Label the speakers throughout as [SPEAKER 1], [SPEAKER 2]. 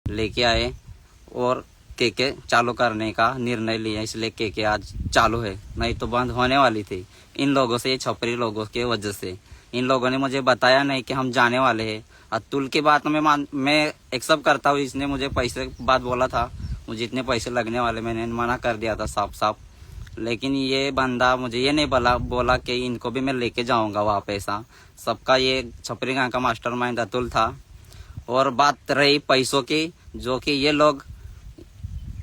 [SPEAKER 1] लेके आए और केके चालू करने का निर्णय लिया, इसलिए केके आज चालू है, नहीं तो बंद होने वाली थी इन लोगों से, ये छपरी लोगों के वजह से। इन लोगों ने मुझे बताया नहीं कि हम जाने वाले हैं। अतुल की बात मैं एक्सेप्ट करता हूँ, इसने मुझे पैसे की बात बोला था, मुझे इतने पैसे लगने वाले, मैंने मना कर दिया था साफ साफ। लेकिन ये बंदा मुझे ये नहीं बोला कि इनको भी मैं लेके जाऊंगा वहाँ पैसा। सबका ये छपरी गांव का मास्टरमाइंड अतुल था। और बात रही पैसों की, जो कि ये लोग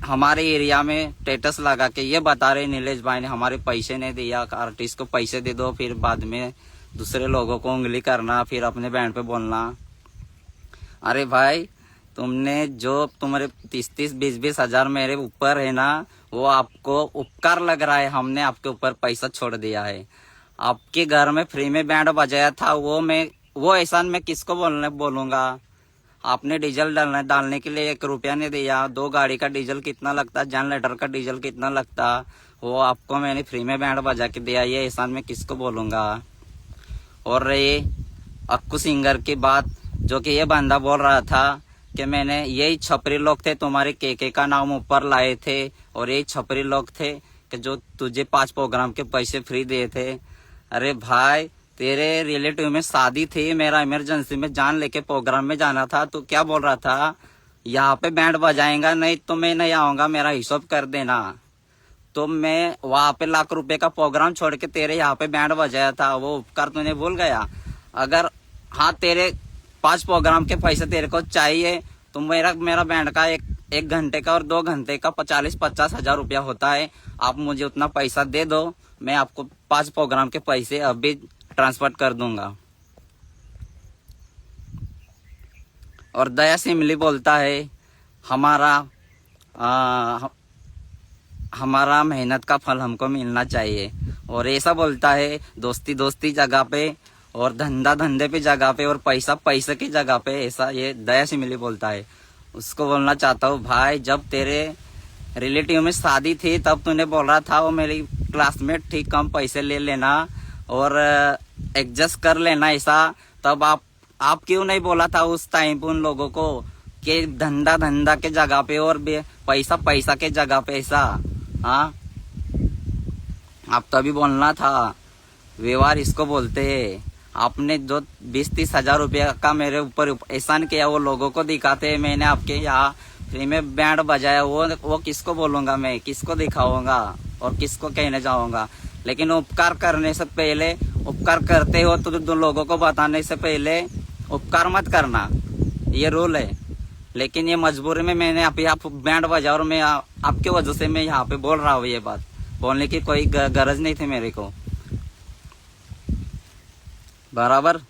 [SPEAKER 1] हमारे एरिया में स्टेटस लगा के ये बता रहे नीलेश भाई ने हमारे पैसे नहीं दिया, आर्टिस्ट को पैसे दे दो, फिर बाद में दूसरे लोगों को उंगली करना, फिर अपने बैंड पे बोलना। अरे भाई, तुमने जो तुम्हारे 30-20 हजार मेरे ऊपर है ना, वो आपको उपकार लग रहा है। हमने आपके ऊपर पैसा छोड़ दिया है। आपके घर में फ्री में बैंड बजाया था, वो एहसान मैं किसको बोलूंगा। आपने डीजल डालने के लिए 1 रुपया नहीं दिया। 2 गाड़ी का डीजल कितना लगता, जनरेटर का डीजल कितना लगता, वो आपको मैंने फ्री में बैंड बजा के दिया। ये एहसान मैं किसको बोलूंगा। और रही अक्कू सिंगर की बात, जो कि ये बंदा बोल रहा था कि मैंने यही छपरी लोग थे तुम्हारे केके का नाम ऊपर लाए थे, और यही छपरी लोग थे कि जो तुझे 5 प्रोग्राम के पैसे फ्री दिए थे। अरे भाई, तेरे रिलेटिव में शादी थी, मेरा इमरजेंसी में जान लेके प्रोग्राम में जाना था, तो क्या बोल रहा था यहाँ पे बैंड बजाएगा, नहीं तो मैं नहीं आऊंगा, मेरा हिसाब कर देना। तो मैं वहां पे लाख रुपए का प्रोग्राम छोड़ के तेरे यहाँ पे बैंड बजाया था, वो उपकार तूने भूल गया। अगर हाँ तेरे 5 प्रोग्राम के पैसे तेरे को चाहिए, तो मेरा बैंड का एक घंटे का और 2 घंटे का 40-50 हजार रुपया होता है। आप मुझे उतना पैसा दे दो, मैं आपको 5 प्रोग्राम के पैसे अभी ट्रांसफर कर दूंगा। और दया सिमली बोलता है हमारा आ, हमारा मेहनत का फल हमको मिलना चाहिए। और ऐसा बोलता है दोस्ती दोस्ती जगह पे, और धंधा धंधे पे जगह पे, और पैसा पैसे की जगह पे, ऐसा ये दया सिमली बोलता है। उसको बोलना चाहता हूँ भाई, जब तेरे रिलेटिव में शादी थी तब तूने बोल रहा था वो मेरी क्लासमेट थी, कम पैसे ले लेना और एडजस्ट कर लेना ऐसा। तब आप क्यों नहीं बोला था उस टाइम पे उन लोगों को कि धंधा धंधा के जगह पे और पैसा पैसा के जगह पे ऐसा। हाँ, आप तभी बोलना था। व्यवहार इसको बोलते हैं। आपने जो 20-30 हजार रुपया का मेरे ऊपर एहसान किया, वो लोगों को दिखाते हैं मैंने आपके यहाँ फ्री में बैंड बजाया, वो किसको बोलूंगा, मैं किसको दिखाऊंगा और किसको कहने जाऊंगा। लेकिन उपकार करने से पहले, उपकार करते हो तो 2 लोगों को बताने से पहले उपकार मत करना, ये रूल है। लेकिन ये मजबूरी में मैंने अभी आप बैंड बजा, और मैं आपके वजह से मैं यहाँ पे बोल रहा हूँ। ये बात बोलने की कोई गरज नहीं थी मेरे को, बराबर।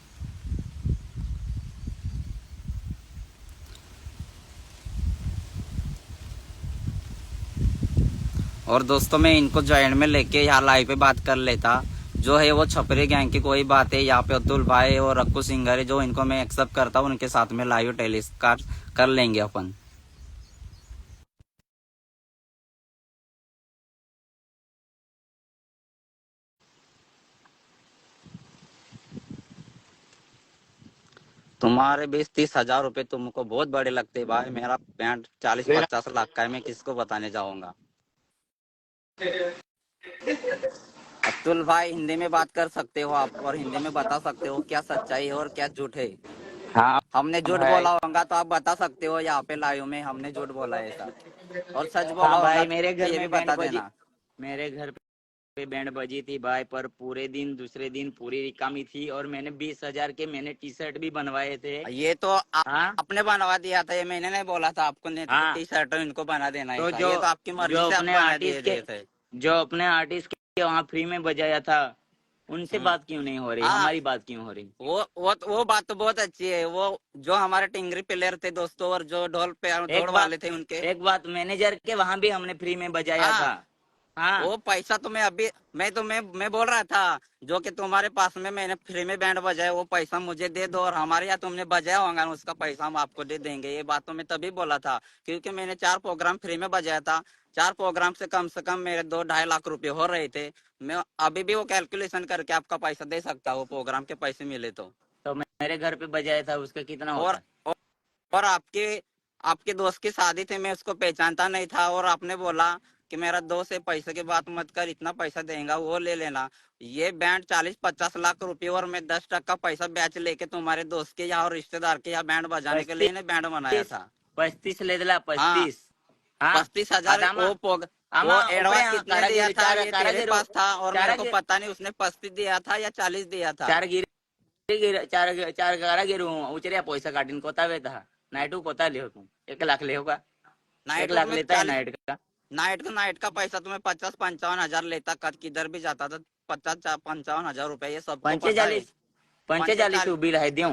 [SPEAKER 1] और दोस्तों, मैं इनको ज्वाइन में लेके यहाँ लाइव पे बात कर लेता। जो है वो छपरी गैंग की कोई बात है, यहाँ पे अतुल भाई और अक्कू सिंगर है, जो इनको मैं एक्सेप्ट करता हूँ, उनके साथ में लाइव टेलीकास्ट कर लेंगे अपन। तुम्हारे 20-30 हजार रुपए तुमको बहुत बड़े लगते भाई, मेरा बैंड 40-50 लाख का है, मैं किसको बताने जाऊंगा। अतुल भाई, हिंदी में बात कर सकते हो आप, और हिंदी में बता सकते हो क्या सच्चाई है और क्या झूठ है।
[SPEAKER 2] हाँ
[SPEAKER 1] हमने झूठ
[SPEAKER 2] भाई।
[SPEAKER 1] बोला होगा तो आप बता सकते हो यहाँ पे लाइव में हमने झूठ बोला है ऐसा, और सच बोला
[SPEAKER 2] हाँ
[SPEAKER 1] होगा
[SPEAKER 2] भाई,
[SPEAKER 1] तो ये भी बता देना।
[SPEAKER 2] मेरे घर पे बैंड बजी थी भाई, पर पूरे दिन दूसरे दिन पूरी रिकामी थी, और मैंने 20 हजार के मैंने टी शर्ट भी बनवाए थे।
[SPEAKER 1] ये तो
[SPEAKER 2] हाँ
[SPEAKER 1] आपने बनवा दिया था, ये मैंने नहीं बोला था आपको, नहीं तो
[SPEAKER 2] हाँ।
[SPEAKER 1] टी शर्ट इनको बना देना
[SPEAKER 2] तो
[SPEAKER 1] ऐसा,
[SPEAKER 2] जो
[SPEAKER 1] ये तो आपकी
[SPEAKER 2] जो
[SPEAKER 1] मर्जी से आप
[SPEAKER 2] अपने
[SPEAKER 1] बना
[SPEAKER 2] आर्टिस्ट के
[SPEAKER 1] दिए थे।
[SPEAKER 2] जो अपने आर्टिस्ट के वहाँ फ्री में बजाया था, उनसे
[SPEAKER 1] हम्म।
[SPEAKER 2] बात क्यों नहीं हो रही,
[SPEAKER 1] हाँ,
[SPEAKER 2] हमारी बात क्यों हो रही।
[SPEAKER 1] वो बात तो बहुत अच्छी है। वो जो हमारे टिंगरी प्लेयर थे दोस्तों, और जो ढोल पे ढोल वाले थे उनके।
[SPEAKER 2] एक बात, मैनेजर के वहाँ भी हमने फ्री में बजाया था।
[SPEAKER 1] हाँ,
[SPEAKER 2] हाँ
[SPEAKER 1] वो पैसा तो मैं बोल रहा था, जो कि तुम्हारे पास में मैंने फ्री में बैंड बजाया, वो पैसा मुझे दे दो, और हमारे यहाँ तुमने बजाया होगा उसका पैसा हम आपको दे देंगे। ये बात तो मैं तभी बोला था, क्योंकि मैंने 4 प्रोग्राम फ्री में बजाया था। 4 प्रोग्राम से कम मेरे 2-2.5 लाख रुपए हो रहे थे। मैं अभी भी वो कैलकुलेशन करके आपका पैसा दे सकता हूँ, प्रोग्राम के पैसे मिले तो।
[SPEAKER 2] तो मेरे घर पे बजाया था, उसका कितना
[SPEAKER 1] और
[SPEAKER 2] होता।
[SPEAKER 1] और आपके आपके दोस्त की शादी थी, मैं उसको पहचानता नहीं था और आपने बोला कि मेरा दोस्त है, पैसे की बात मत कर, इतना पैसा देगा वो ले लेना। ये बैंड 40-50 लाख रुपए और मैं 10% पैसा ब्याज लेके तुम्हारे दोस्त के यहाँ और रिश्तेदार के यहाँ बैंड बजाने के लिए ने बैंड बनाया
[SPEAKER 2] 35
[SPEAKER 1] था।
[SPEAKER 2] 35 ले दिला
[SPEAKER 1] हाँ,
[SPEAKER 2] 35. हा
[SPEAKER 1] 35,000
[SPEAKER 2] आता आमा
[SPEAKER 1] वो
[SPEAKER 2] आमा उपरे
[SPEAKER 1] एडवांस कितने दिया
[SPEAKER 2] कारागिरी
[SPEAKER 1] था
[SPEAKER 2] चार
[SPEAKER 1] ये तेरे
[SPEAKER 2] कारागिरी
[SPEAKER 1] पास था और मेरे को
[SPEAKER 2] चारागिरी
[SPEAKER 1] पता नहीं, उसने 35 दिया था या 40 दिया था।
[SPEAKER 2] चार गिरी चार चार कारागिरी उचरिया पैसा काटीन कोता वेता नाइट कोता ले तू 1 लाख ले होगा 1
[SPEAKER 1] नाइट
[SPEAKER 2] लाख
[SPEAKER 1] में
[SPEAKER 2] लेता है नाइट का
[SPEAKER 1] नाइट का पैसा तुम्हें 50-55 हजार लेता, कद किधर भी जाता था। 50-55 हजार रुपए ये सबको पता है।
[SPEAKER 2] 45 45
[SPEAKER 1] 45
[SPEAKER 2] बिल है दूं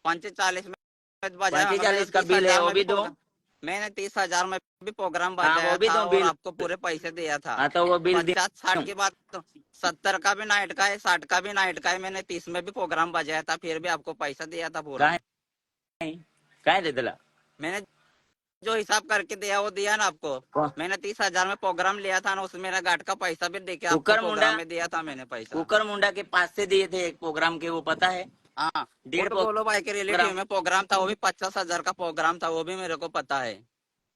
[SPEAKER 1] 45 में बजाया मैंने
[SPEAKER 2] 45 का
[SPEAKER 1] तीस
[SPEAKER 2] बिल है
[SPEAKER 1] हजार
[SPEAKER 2] वो
[SPEAKER 1] में भी
[SPEAKER 2] भी दो.
[SPEAKER 1] मैंने 30,000 में भी प्रोग्राम
[SPEAKER 2] हाँ वो
[SPEAKER 1] बजाया
[SPEAKER 2] भी
[SPEAKER 1] था
[SPEAKER 2] दो
[SPEAKER 1] और
[SPEAKER 2] बिल.
[SPEAKER 1] आपको पूरे पैसे दिया था।
[SPEAKER 2] हाँ तो वो बिल
[SPEAKER 1] 50-60
[SPEAKER 2] दूं
[SPEAKER 1] के बाद तो 70 का भी नाइट का है, 60 का भी नाइट का है, मैंने 30 में भी प्रोग्राम बजाया था, फिर भी आपको पैसा दिया था पूरा।
[SPEAKER 2] काय काय दे दिला
[SPEAKER 1] मैंने जो हिसाब करके दिया वो दिया ना आपको।
[SPEAKER 2] कौन
[SPEAKER 1] मैंने 30,000 में प्रोग्राम लिया था ना, उसमें मेरा गाट का पैसा भी देके आपको
[SPEAKER 2] कुकर मुंडा
[SPEAKER 1] प्रोग्राम में दिया था मैंने पैसा।
[SPEAKER 2] कुकर मुंडा के पास से दिए थे एक प्रोग्राम के वो पता है
[SPEAKER 1] हाँ, वो
[SPEAKER 2] 1.5
[SPEAKER 1] तो बोलो भाई के रिलेटिव
[SPEAKER 2] प्रोग्राम
[SPEAKER 1] में प्रोग्राम था, वो भी 50,000 का प्रोग्राम था, वो भी मेरे को पता है।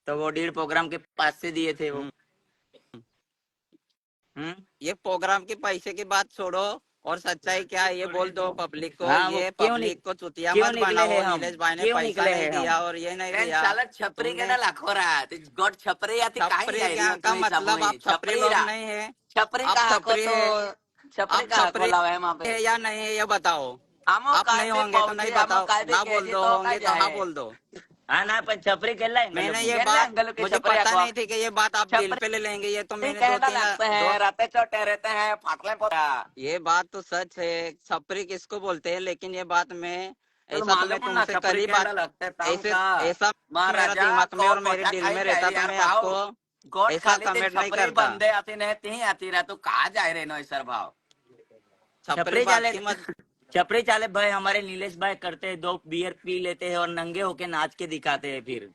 [SPEAKER 2] तो वो 1.5 प्रोग्राम के पास से दिए थे वो.
[SPEAKER 1] हम्म,
[SPEAKER 2] हम्म.
[SPEAKER 1] ये प्रोग्राम के पैसे की बात छोड़ो और सच्चाई क्या है ये बोल दो पब्लिक को।
[SPEAKER 2] हाँ वो
[SPEAKER 1] ये पब्लिक को चुतिया
[SPEAKER 2] क्यों
[SPEAKER 1] मत
[SPEAKER 2] निकले हैं
[SPEAKER 1] बनाओ,
[SPEAKER 2] हम
[SPEAKER 1] नीलेश भाई ने
[SPEAKER 2] क्यों
[SPEAKER 1] पैसा
[SPEAKER 2] निकले
[SPEAKER 1] नहीं
[SPEAKER 2] हैं हम
[SPEAKER 1] दिया और ये नहीं दिया।
[SPEAKER 3] साला छपरी के
[SPEAKER 1] तुमने
[SPEAKER 3] ना लाखो रहा ते गॉड छपरी आती काही
[SPEAKER 1] छपरी
[SPEAKER 3] आहे रे
[SPEAKER 1] का
[SPEAKER 3] तुम्ही सब
[SPEAKER 1] मतलब
[SPEAKER 3] होई
[SPEAKER 1] आप छपरी
[SPEAKER 3] छपरी
[SPEAKER 1] लोग
[SPEAKER 3] रा
[SPEAKER 1] नहीं है।
[SPEAKER 3] छपरी
[SPEAKER 1] आप
[SPEAKER 3] का को
[SPEAKER 1] छपरी
[SPEAKER 3] तो
[SPEAKER 1] है,
[SPEAKER 3] छपरी
[SPEAKER 1] आप
[SPEAKER 3] का को
[SPEAKER 1] छपरी
[SPEAKER 3] लावे वहां पे
[SPEAKER 1] है या नहीं है ये बताओ।
[SPEAKER 3] आमो
[SPEAKER 1] आप
[SPEAKER 3] काय
[SPEAKER 1] नहीं
[SPEAKER 3] बे
[SPEAKER 1] होंगे तो
[SPEAKER 3] पावजी
[SPEAKER 1] नहीं
[SPEAKER 3] आमो
[SPEAKER 1] बताओ,
[SPEAKER 3] काय बे
[SPEAKER 1] ना बोल
[SPEAKER 3] कैसी
[SPEAKER 1] दो,
[SPEAKER 3] तो का
[SPEAKER 1] होंगे तो हाँ
[SPEAKER 3] जाए
[SPEAKER 1] बोल दो।
[SPEAKER 2] हाँ ना पण छपरी केला
[SPEAKER 1] मैंने ये
[SPEAKER 3] केला
[SPEAKER 1] बात
[SPEAKER 3] अंगल के
[SPEAKER 1] मुझे
[SPEAKER 3] छपरी
[SPEAKER 1] पता
[SPEAKER 3] आको
[SPEAKER 1] नहीं थी कि ये बात आप दिल
[SPEAKER 3] छपरी
[SPEAKER 1] पे ले लेंगे, ये तो मैंने दो
[SPEAKER 3] कहना
[SPEAKER 1] तीन
[SPEAKER 3] लगता
[SPEAKER 1] दो
[SPEAKER 3] है राते चोटे रहते हैं फाटले पर
[SPEAKER 1] ये बात तो सच है, छपरी किसको बोलते हैं, लेकिन ये बात मैं
[SPEAKER 3] तो
[SPEAKER 1] ऐसा तो मैं
[SPEAKER 3] मालूम ना
[SPEAKER 1] तुमसे
[SPEAKER 3] छपरी
[SPEAKER 1] करी
[SPEAKER 3] कहना
[SPEAKER 1] बात
[SPEAKER 3] लगता है ताम
[SPEAKER 1] ऐसे
[SPEAKER 3] का
[SPEAKER 1] ऐसा मेरा
[SPEAKER 3] महाराजा
[SPEAKER 1] दिमाग में
[SPEAKER 3] को
[SPEAKER 1] और मेरे
[SPEAKER 3] कोटा
[SPEAKER 1] दिल
[SPEAKER 3] खाई
[SPEAKER 1] में
[SPEAKER 3] गए
[SPEAKER 1] रहता तो
[SPEAKER 3] यार
[SPEAKER 1] मैं
[SPEAKER 3] भाव
[SPEAKER 1] आपको
[SPEAKER 3] गोट
[SPEAKER 1] ऐसा
[SPEAKER 3] खाली थे
[SPEAKER 1] कमेंट नहीं
[SPEAKER 3] छपरी
[SPEAKER 1] करता।
[SPEAKER 3] बंदे आती नहीं तीही आती रहा तू कहा जाए रे नो सर भाव
[SPEAKER 1] छपरी
[SPEAKER 2] छपरी
[SPEAKER 1] बात
[SPEAKER 2] चाले
[SPEAKER 1] की मत।
[SPEAKER 2] छपरी चाले भाई हमारे नीलेश भाई करते हैं 2 बियर पी लेते हैं और नंगे होके नाच के दिखाते हैं फिर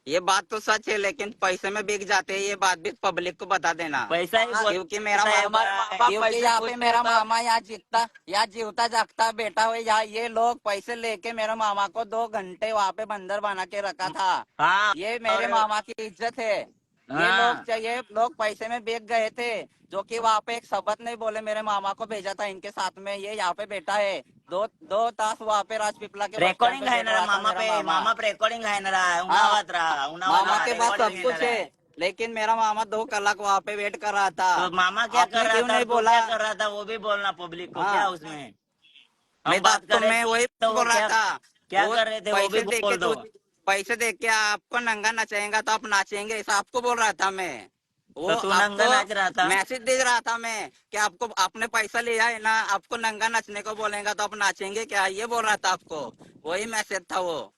[SPEAKER 1] ये बात तो सच है, लेकिन पैसे में बिक जाते हैं, ये बात भी पब्लिक को बता देना।
[SPEAKER 2] पैसा ही बहुत
[SPEAKER 1] क्योंकि मेरा
[SPEAKER 2] होता है
[SPEAKER 3] हमारे माँ
[SPEAKER 2] भाई.
[SPEAKER 3] बाप
[SPEAKER 1] क्योंकि
[SPEAKER 3] पैसे
[SPEAKER 1] यहाँ पे
[SPEAKER 3] पूछते हैं
[SPEAKER 1] मेरा
[SPEAKER 3] तब
[SPEAKER 1] मामा यहाँ जीतता, यहाँ जीवता जागता बेटा हो, यहाँ ये लोग पैसे लेके मेरे मामा को 2 घंटे वहाँ पे बंदर बना के रखा था।
[SPEAKER 2] हाँ
[SPEAKER 1] ये मेरे
[SPEAKER 2] और
[SPEAKER 1] मामा की इज्जत है।
[SPEAKER 2] हाँ
[SPEAKER 1] ये लोग पैसे में बेच गए थे, जो कि वहाँ पे एक शब्द नहीं बोले, मेरे मामा को भेजा था इनके साथ में, ये यहाँ पे बैठा है। दो तास वहाँ पे राजपीपला के बस स्टैंड
[SPEAKER 2] रेकॉर्डिंग
[SPEAKER 1] पे
[SPEAKER 2] आहे
[SPEAKER 1] बैठ
[SPEAKER 2] ना
[SPEAKER 1] रहा था
[SPEAKER 2] मामा
[SPEAKER 1] मेरा
[SPEAKER 2] पे
[SPEAKER 1] मामा।
[SPEAKER 2] मामा पे रेकॉर्डिंग आहे ना
[SPEAKER 1] हाँ,
[SPEAKER 2] उन्हावात रहा उन्हावात
[SPEAKER 1] मामा
[SPEAKER 2] रहा
[SPEAKER 1] के पास सब
[SPEAKER 2] रेकॉर्डिंग
[SPEAKER 1] कुछ है, लेकिन मेरा मामा 2 कलाक वहाँ पे वेट कर रहा था।
[SPEAKER 2] तो मामा क्या
[SPEAKER 1] आपने
[SPEAKER 2] कर रहा
[SPEAKER 1] क्यों
[SPEAKER 2] था और
[SPEAKER 1] नहीं
[SPEAKER 2] तू
[SPEAKER 1] बोला?
[SPEAKER 2] क्या कर रहा था वो भी बोलना पब्लिक को क्या
[SPEAKER 1] हाँ,
[SPEAKER 2] उसमें
[SPEAKER 1] मैं
[SPEAKER 2] हम बात कर रहे
[SPEAKER 1] मैं वही
[SPEAKER 2] तो वो
[SPEAKER 1] बोल रहा
[SPEAKER 2] क्या
[SPEAKER 1] था।
[SPEAKER 2] क्या
[SPEAKER 1] वो
[SPEAKER 2] कर रहे थे वो भी बोल दो
[SPEAKER 1] पैसे दे के आपको नंगा नचाएगा तो आप नाचेंगे, ऐसा आपको बोल रहा था मैं। वो
[SPEAKER 2] तो तू नंगा
[SPEAKER 1] आपको
[SPEAKER 2] नाच रहा था
[SPEAKER 1] मैसेज दे रहा था मैं कि आपको आपने पैसा लिया है ना, आपको नंगा नचने को बोलेगा तो आप नाचेंगे क्या, ये बोल रहा था आपको। वही मैसेज था वो।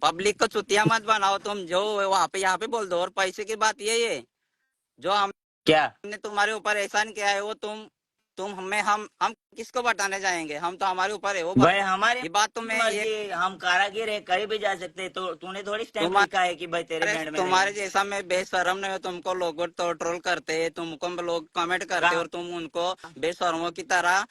[SPEAKER 1] पब्लिक को चुतिया मत बनाओ तुम, जो वहाँ पे यहाँ पे बोल दो। और पैसे की बात यही है, जो
[SPEAKER 2] क्या
[SPEAKER 1] हमने तुम्हारे ऊपर एहसान किया है वो तुम हमें हम किसको बताने जाएंगे, हम तो हमारे ऊपर है वो
[SPEAKER 2] भाई हमारी
[SPEAKER 1] ये बात तो मैं ये
[SPEAKER 2] मर्जी हम कारागिर है कहीं भी जा सकते हैं तो तूने थोड़ी स्टैंप लिखा है कि भाई तेरे बैंड में
[SPEAKER 1] तुम्हारे
[SPEAKER 2] रहेंगे
[SPEAKER 1] जैसा मैं बेशरम नहीं हूँ। तुमको लोग तो ट्रोल करते हैं, तुमको लोग कमेंट करते हो और तुम उनको बेशरमों की तरह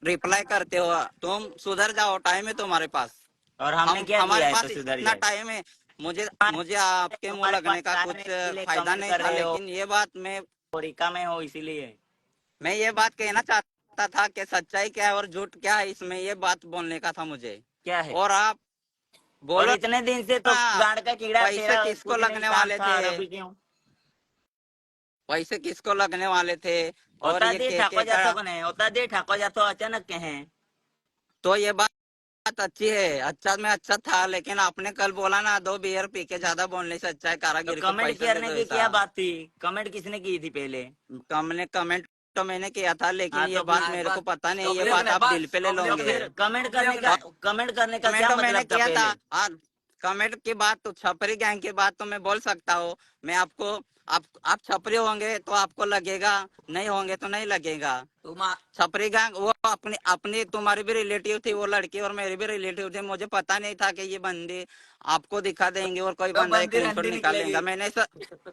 [SPEAKER 1] रिप्लाई करते हो। तुम सुधर जाओ, टाइम है तुम्हारे पास।
[SPEAKER 2] और हमने क्या
[SPEAKER 1] हमारे
[SPEAKER 2] किया है
[SPEAKER 1] पास
[SPEAKER 2] तो सुधर
[SPEAKER 1] इतना
[SPEAKER 2] जाए
[SPEAKER 1] टाइम है। मुझे मुझे आपके मुंह
[SPEAKER 2] तुम्हारे पास
[SPEAKER 1] लगने का
[SPEAKER 2] टाइम
[SPEAKER 1] कुछ
[SPEAKER 2] है इसीलिए
[SPEAKER 1] फायदा
[SPEAKER 2] कमेंट
[SPEAKER 1] नहीं
[SPEAKER 2] कर
[SPEAKER 1] था,
[SPEAKER 2] रहे हो
[SPEAKER 1] लेकिन ये बात
[SPEAKER 2] और रिका में हो इसीलिए
[SPEAKER 1] मैं ये बात कहना चाहता था कि सच्चाई क्या है और झूठ क्या है, इसमें ये बात बोलने का था मुझे।
[SPEAKER 2] क्या है
[SPEAKER 1] और आप
[SPEAKER 2] और
[SPEAKER 1] बोलो
[SPEAKER 2] इतने दिन से तो
[SPEAKER 1] ना,
[SPEAKER 2] गाड़ का कीड़ा
[SPEAKER 1] पैसे
[SPEAKER 2] तेरा
[SPEAKER 1] किसको
[SPEAKER 2] कुछ नहीं
[SPEAKER 1] लगने
[SPEAKER 2] काम
[SPEAKER 1] वाले
[SPEAKER 2] था
[SPEAKER 1] थे,
[SPEAKER 2] और अभी क्यों
[SPEAKER 1] पैसे किसको लगने वाले थे। और
[SPEAKER 2] होता
[SPEAKER 1] ये
[SPEAKER 2] दे ठाको
[SPEAKER 1] के
[SPEAKER 2] जातो
[SPEAKER 1] का
[SPEAKER 2] का नहीं होता दे ठाको जातो अचानक के हैं
[SPEAKER 1] तो ये बात अच्छी है, अच्छा में अच्छा था, लेकिन आपने कल बोला ना 2 बियर पी के ज्यादा बोलने से अच्छा है
[SPEAKER 2] तो
[SPEAKER 1] कारागिर को
[SPEAKER 2] कमेंट
[SPEAKER 1] पैसा दे
[SPEAKER 2] करने
[SPEAKER 1] दो
[SPEAKER 2] की
[SPEAKER 1] ऐसा।
[SPEAKER 2] क्या बात थी कमेंट किसने की थी पहले
[SPEAKER 1] हमने कमेंट तो मैंने किया था, लेकिन
[SPEAKER 2] हाँ
[SPEAKER 1] ये
[SPEAKER 2] तो
[SPEAKER 1] बात
[SPEAKER 2] फिर
[SPEAKER 1] मेरे को पता नहीं, ये
[SPEAKER 3] पब्लिक
[SPEAKER 1] बात
[SPEAKER 3] ने
[SPEAKER 1] आप दिल पे ले
[SPEAKER 3] पब्लिक
[SPEAKER 2] तो
[SPEAKER 1] लोगे।
[SPEAKER 2] फिर कमेंट करने का
[SPEAKER 1] कमेंट
[SPEAKER 2] क्या
[SPEAKER 1] तो मैंने
[SPEAKER 2] मतलब था
[SPEAKER 1] किया था।
[SPEAKER 2] पहले
[SPEAKER 1] हाँ, कमेंट की बात तो छपरी गैंग की बात तो मैं बोल सकता हूँ। मैं आपको आप छपरी होंगे तो आपको लगेगा, नहीं होंगे तो नहीं लगेगा।
[SPEAKER 3] तुम
[SPEAKER 1] छपरी गैंग वो अपनी अपनी तुम्हारी भी रिलेटिव थी वो लड़की और मेरी भी रिलेटिव थी, मुझे पता नहीं था कि ये बंदी आपको दिखा देंगे और कोई
[SPEAKER 3] तो
[SPEAKER 1] बंदा एक
[SPEAKER 3] बंदी
[SPEAKER 1] स्क्रीनशॉट
[SPEAKER 3] रंडी
[SPEAKER 1] निकाल
[SPEAKER 3] निकलेगी।
[SPEAKER 1] लेगा।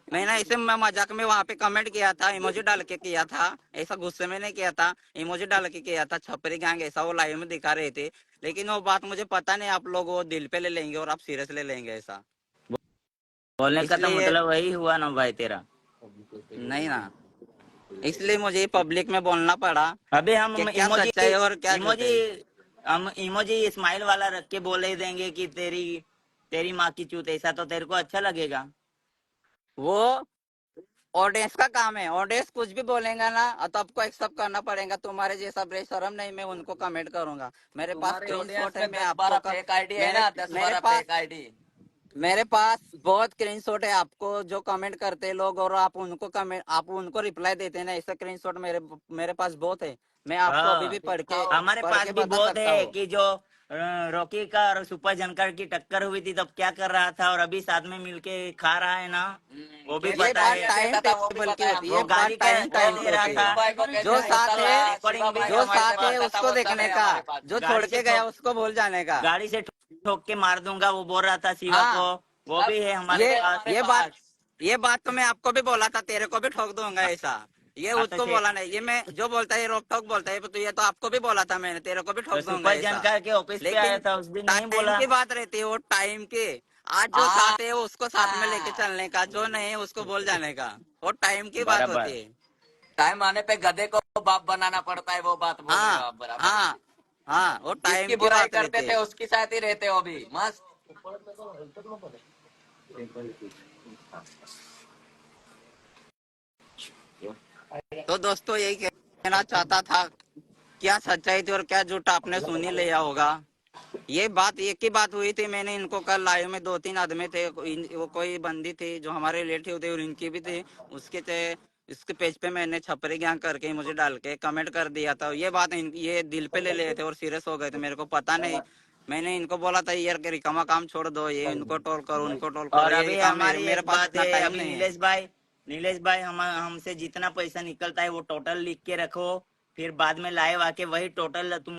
[SPEAKER 1] मैंने ऐसे मैं मजाक में वहां पे कमेंट किया था, इमोजी डाल के किया था, ऐसा गुस्से में नहीं किया था, इमोजी डाल के किया था, छपरी गैंग ऐसा वो लाइव में दिखा रहे थे। लेकिन वो बात मुझे पता नहीं आप लोग वो दिल पे ले लेंगे और आप सीरियस ले लेंगे ऐसा।
[SPEAKER 2] बोलने का तो
[SPEAKER 1] इसलिए
[SPEAKER 2] मतलब वही हुआ ना भाई तेरा।
[SPEAKER 1] नहीं ना, इसलिए मुझे पब्लिक में बोलना पड़ा
[SPEAKER 2] अबे
[SPEAKER 1] कि
[SPEAKER 2] हम
[SPEAKER 1] क्या
[SPEAKER 2] इमोजी
[SPEAKER 1] सच्चाई है और क्या झूठ
[SPEAKER 2] इमोजी
[SPEAKER 1] है।
[SPEAKER 2] हम इमोजी स्माइल वाला रख के बोले देंगे कि तेरी तेरी माँ की चूत, ऐसा तो तेरे को अच्छा लगेगा।
[SPEAKER 1] वो ऑडियंस का काम है, ऑडियंस कुछ भी बोलेगा ना तो आपको एक्सेप्ट करना पड़ेगा। तुम्हारे जैसा बेशरम नहीं मैं उनको कमेंट करूंगा। मेरे पास
[SPEAKER 3] तुम्हारी
[SPEAKER 1] स्क्रीनशॉट
[SPEAKER 3] ऑडियंस
[SPEAKER 1] है,
[SPEAKER 3] में
[SPEAKER 1] मैं
[SPEAKER 3] 10-12
[SPEAKER 1] आपको
[SPEAKER 3] फेक आईडी है
[SPEAKER 1] मेरे
[SPEAKER 3] ना,
[SPEAKER 1] मेरे
[SPEAKER 3] 10-12
[SPEAKER 1] पास
[SPEAKER 3] फेक आईडी।
[SPEAKER 1] मेरे पास बहुत स्क्रीनशॉट है। आपको जो कमेंट करते हैं लोग और आप उनको रिप्लाई देते हैं ना, ऐसा स्क्रीनशॉट मेरे पास बहुत है। मैं आपको अभी भी
[SPEAKER 2] हाँ, हमारे
[SPEAKER 1] पढ़
[SPEAKER 2] पास
[SPEAKER 1] के
[SPEAKER 2] भी
[SPEAKER 1] बता
[SPEAKER 2] बहुत
[SPEAKER 1] सकता
[SPEAKER 2] है
[SPEAKER 1] हूँ।
[SPEAKER 2] कि जो रॉकी का और सुपर जनकर की टक्कर हुई थी तब क्या कर रहा था और अभी साथ में मिलके खा रहा है ना, वो भी
[SPEAKER 3] कैसे
[SPEAKER 1] ये
[SPEAKER 2] पता
[SPEAKER 1] बात
[SPEAKER 3] गालियां
[SPEAKER 2] है।
[SPEAKER 1] टाइम
[SPEAKER 3] देता था वो भी
[SPEAKER 1] टेबल की
[SPEAKER 3] पता है
[SPEAKER 1] होती है,
[SPEAKER 2] वो
[SPEAKER 1] ये
[SPEAKER 3] हमको।
[SPEAKER 1] बात
[SPEAKER 2] गाली
[SPEAKER 1] टाइम
[SPEAKER 2] क्या
[SPEAKER 1] टाइम की
[SPEAKER 2] दे
[SPEAKER 3] वो
[SPEAKER 2] रहा
[SPEAKER 1] होती
[SPEAKER 2] था।
[SPEAKER 3] शिव
[SPEAKER 1] है।
[SPEAKER 3] भाई को कैसे
[SPEAKER 1] जो साथ
[SPEAKER 3] मुसल्ला
[SPEAKER 1] है
[SPEAKER 3] शिवा
[SPEAKER 2] रिकॉर्डिंग भी
[SPEAKER 3] भाई
[SPEAKER 2] है
[SPEAKER 1] जो
[SPEAKER 3] को
[SPEAKER 2] हमारे
[SPEAKER 3] कैसे
[SPEAKER 1] साथ है
[SPEAKER 2] पास।
[SPEAKER 3] मारता था
[SPEAKER 1] उसको
[SPEAKER 3] वो सब
[SPEAKER 1] देखने
[SPEAKER 3] है
[SPEAKER 1] का,
[SPEAKER 3] हमारे पास।
[SPEAKER 1] जो छोड़
[SPEAKER 2] गाड़ी से
[SPEAKER 1] के गया उसको भूल जाने का।
[SPEAKER 2] गाड़ी से ठोक के मार दूंगा वो बोल रहा था शिवा को,
[SPEAKER 1] हाँ,
[SPEAKER 2] वो
[SPEAKER 3] सब
[SPEAKER 2] भी है हमारे
[SPEAKER 1] ये
[SPEAKER 3] सबूत है
[SPEAKER 2] पास।
[SPEAKER 3] हमारे
[SPEAKER 1] ये बात
[SPEAKER 3] पास।
[SPEAKER 1] ये बात तो मैं आपको भी बोला था, तेरे को भी ठोक दूंगा ऐसा। ये
[SPEAKER 2] हाँ,
[SPEAKER 1] उसको बोला नहीं, ये मैं जो बोलता है ये रोक टोक बोलता है, तो ये तो आपको भी बोला था मैंने, तेरे को भी
[SPEAKER 2] तो
[SPEAKER 1] ठोक दूंगा
[SPEAKER 2] सुपर
[SPEAKER 1] ऐसा।
[SPEAKER 2] जनकर के ऑफिस पे आया
[SPEAKER 1] लेकिन
[SPEAKER 2] था उस दिन नहीं
[SPEAKER 1] टाइम
[SPEAKER 2] बोला।
[SPEAKER 1] की बात रहती है, वो टाइम की। आज जो
[SPEAKER 3] आ
[SPEAKER 1] साथ है उसको साथ में लेके चलने का, जो नहीं है उसको भूल जाने का। वो टाइम की बात
[SPEAKER 2] बराबर।
[SPEAKER 1] होती है।
[SPEAKER 3] टाइम आने पे गधे को बाप बनाना पड़ता है, वो बात बोल रहे हो
[SPEAKER 1] हाँ
[SPEAKER 3] आप बराबर।
[SPEAKER 1] हाँ हाँ, वो टाइम
[SPEAKER 3] जिसकी
[SPEAKER 1] की
[SPEAKER 3] बुराई
[SPEAKER 1] बात
[SPEAKER 3] करते
[SPEAKER 1] रहती
[SPEAKER 3] थे
[SPEAKER 1] है।
[SPEAKER 3] उसके साथ ही रहते हो अभी मस्त।
[SPEAKER 1] तो दोस्तों यही कहना चाहता था, क्या सच्चाई थी और क्या झूठ आपने सुन ही लिया होगा। ये बात एक ही बात हुई थी, मैंने इनको कल लाइव में 2-3 आदमी थे, वो कोई बंदी थी जो हमारे रिलेटिव थे और इनकी भी थी, उसके थे। इसके पेज पे मैंने छपरी गैंग करके मुझे डाल के कमेंट कर दिया था। ये बात ये दिल पे ले लिए थे और सीरियस हो गए थे, मेरे को पता नहीं। मैंने इनको बोला था यार कि रिकामा काम छोड़ दो, ये इनको टोल करो उनको टोल करो,
[SPEAKER 2] और
[SPEAKER 1] ये
[SPEAKER 2] अभी
[SPEAKER 1] काम
[SPEAKER 2] हमारी
[SPEAKER 1] मेरे
[SPEAKER 2] एक
[SPEAKER 1] पास
[SPEAKER 2] बात
[SPEAKER 1] इतना
[SPEAKER 2] है,
[SPEAKER 1] टाइम
[SPEAKER 2] अभी
[SPEAKER 1] नहीं है।
[SPEAKER 2] नीलेश भाई हमसे जितना पैसा निकलता है वो टोटल लिख के रखो, फिर बाद में लाइव आके वही टोटल तुम